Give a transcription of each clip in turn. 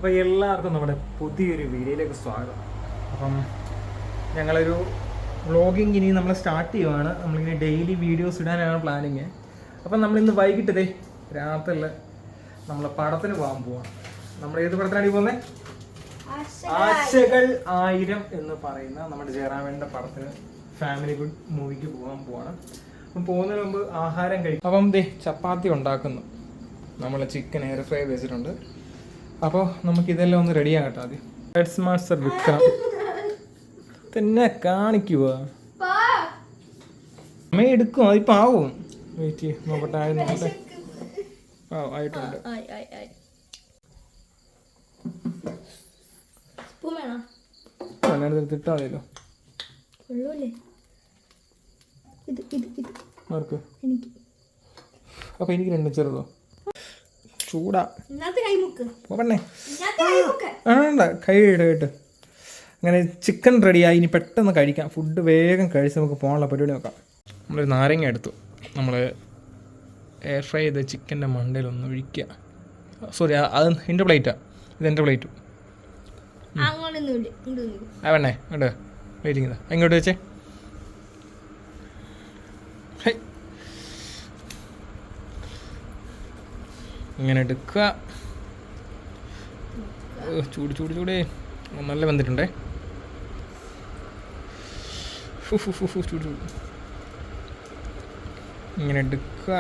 അപ്പോൾ എല്ലാവർക്കും നമ്മുടെ പുതിയൊരു വീഡിയോയിലേക്ക് സ്വാഗതം. അപ്പം ഞങ്ങളൊരു വ്ളോഗിങ് ഇനി നമ്മൾ സ്റ്റാർട്ട് ചെയ്യുവാണ്. നമ്മളിങ്ങനെ ഡെയിലി വീഡിയോസ് ഇടാനാണ് പ്ലാനിങ്. അപ്പം നമ്മളിന്ന് വൈകിട്ടേ രാത്രിയിൽ നമ്മൾ പടത്തിന് പോകാൻ പോവാണ്. നമ്മൾ ഏത് പടത്തിനാണ് പോകുന്നത്? ആശകൾ 1000 എന്ന് പറയുന്ന നമ്മുടെ ജയറാമേൻ്റെ പടത്തിന് ഫാമിലി ഗുഡ് മൂവിക്ക് പോകാൻ പോവാണ്. അപ്പം പോകുന്നതിന് മുമ്പ് ആഹാരം കഴിക്കും. അപ്പം ചപ്പാത്തി ഉണ്ടാക്കുന്നു. നമ്മൾ ചിക്കൻ എയർ ഫ്രൈ വെച്ചിട്ടുണ്ട്. അപ്പോൾ നമുക്കിതെല്ലാം ഒന്ന് റെഡിയാകട്ടെ. ആദ്യം ഹെഡ്സ് മാസ്റ്റർ വിക്രം തന്നെ കാണിക്കുക. അമ്മ എടുക്കും, അതിപ്പോൾ ആവും. വെയിറ്റ് ചെയ്യും, നോക്കട്ടെ. നോക്കട്ടെ, ആയിട്ടുണ്ട്. തിട്ടാ മതിയല്ലോ. അപ്പൊ എനിക്ക് രണ്ടും ചെറുതോ? ചൂടാ പോകണേ. വേണ്ട, കൈ ഇടയിട്ട്. അങ്ങനെ ചിക്കൻ റെഡിയായി. ഇനി പെട്ടെന്ന് കഴിക്കാം. ഫുഡ് വേഗം കഴിച്ച് നമുക്ക് പോകാനുള്ള പരിപാടി നോക്കാം. നമ്മളൊരു നാരങ്ങ എടുത്തു. നമ്മൾ എയർ ഫ്രൈ ചെയ്ത ചിക്കൻ്റെ മണ്ടയിലൊന്ന് ഒഴിക്കുക. സോറി, അത് എൻ്റെ പ്ലേറ്റാണ്, ഇതെൻ്റെ പ്ലേറ്റും. വേണേ ഇങ്ങോട്ട് വെയിറ്റിംഗ് ഇതാ, ഇങ്ങോട്ട് വെച്ചേ. ഇങ്ങനെ എടുക്കുക. ചൂട് ചൂട് ചൂടേ, നല്ല വെന്തിട്ടുണ്ടേ. ചൂട് ചൂട്. ഇങ്ങനെ എടുക്കുക.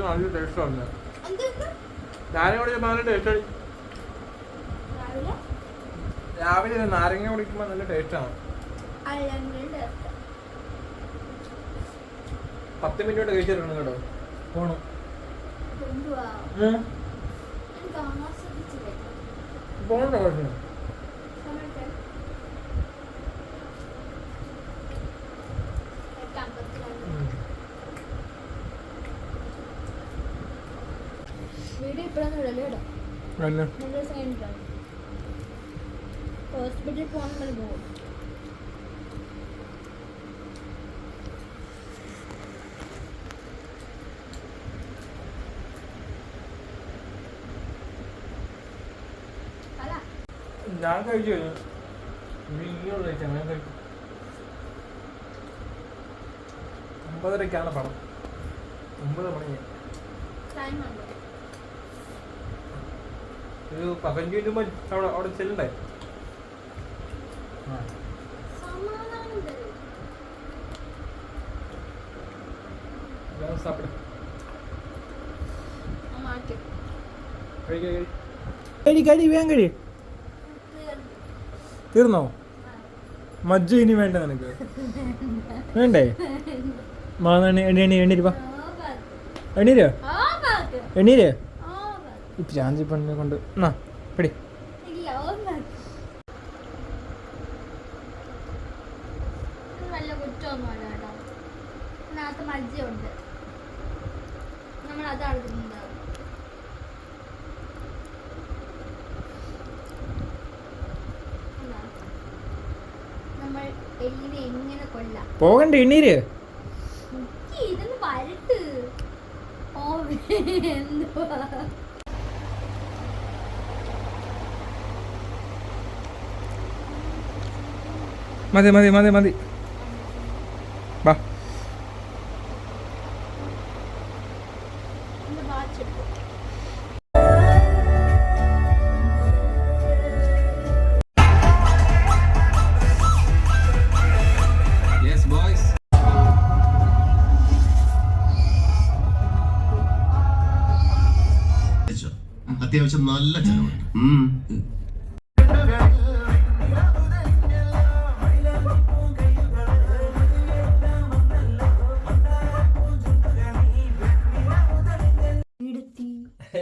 നല്ല ടേസ്റ്റാണ്. നാരങ്ങ നല്ല ടേസ്റ്റാണ്. രാവിലെ നാരങ്ങ കുടിക്കുമ്പോൾ നല്ല ടേസ്റ്റാണ്. 10 മിനിറ്റ് കഴിച്ചിട്ടുണ്ട് കേട്ടോ. പോണം പോകണ്ടോ? കുഴപ്പമില്ല. ഹോസ്പിറ്റലിൽ പോകാൻ പോകും. ഞാൻ കഴിച്ചു കഴിഞ്ഞു. ഇങ്ങോട്ട് കഴിച്ചാൽ ഞാൻ കഴിക്കും. 9:30 പടം. 9 മണി. ഒരു 15 മിനിറ്റ് മുമ്പ് അവിടെ ചെല്ലണ്ടേ? കഴി വേഗം കഴി. തീർന്നോ? മജ്ജ ഇനി വേണ്ട നിനക്ക്? വേണ്ടേ? എണ്ണീര് എണ്ണീര് ഈ പ്രാഞ്ചി പെണ്ണിനെ കൊണ്ട് എന്നാ പിടി. പോകണ്ടേ എണ്ണീര്? മതി മതി മതി മതി. വാ. അത്യാവശ്യം നല്ല ചെലവുണ്ട്.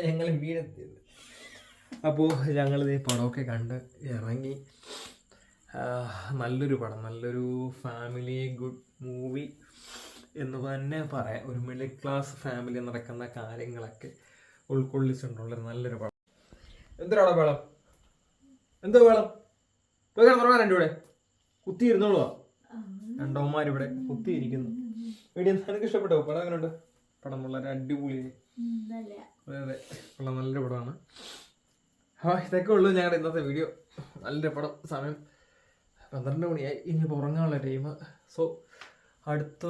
ഞങ്ങൾ വീടെത്തിയത്. അപ്പോൾ ഞങ്ങളിത് പടമൊക്കെ കണ്ട് ഇറങ്ങി. നല്ലൊരു പടം, നല്ലൊരു ഫാമിലി ഗുഡ് മൂവി എന്ന് തന്നെ പറയാം. ഒരു മിഡിൽ ക്ലാസ് ഫാമിലി നടക്കുന്ന കാര്യങ്ങളൊക്കെ ഉൾക്കൊള്ളിച്ചിട്ടുള്ള നല്ലൊരു പടം. എന്തിനാണോ വേളം? എന്തോ വേളം? എൻ്റെ കൂടെ കുത്തിയിരുന്നോളുവാ. രണ്ടോമാരിവിടെ കുത്തിയിരിക്കുന്നു. എനിക്ക് ഇഷ്ടപ്പെട്ടോ പടം? എങ്ങനെയുണ്ട് പടം? വളരെ അടിപൊളിയായി. അതെ കൊള്ളാം, നല്ലൊരു പടമാണ്. ഇതൊക്കെ ഉള്ളൂ ഞങ്ങളുടെ ഇന്നത്തെ വീഡിയോ. നല്ലൊരു പടം. സമയം 12 മണിയായി. ഇനി ഉറങ്ങാനുള്ള ടൈം. സോ അടുത്ത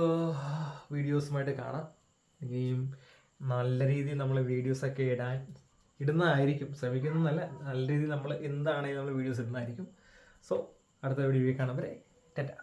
വീഡിയോസുമായിട്ട് കാണാം. ഇനിയും നല്ല രീതിയിൽ നമ്മൾ വീഡിയോസൊക്കെ ഇടുന്നതായിരിക്കും. ശ്രമിക്കുന്നതല്ല, നല്ല രീതിയിൽ നമ്മൾ എന്താണെങ്കിലും നമ്മൾ വീഡിയോസ് ഇടുന്നതായിരിക്കും. സോ അടുത്ത വീഡിയോ കാണുമ്പോൾ ടാറ്റാ.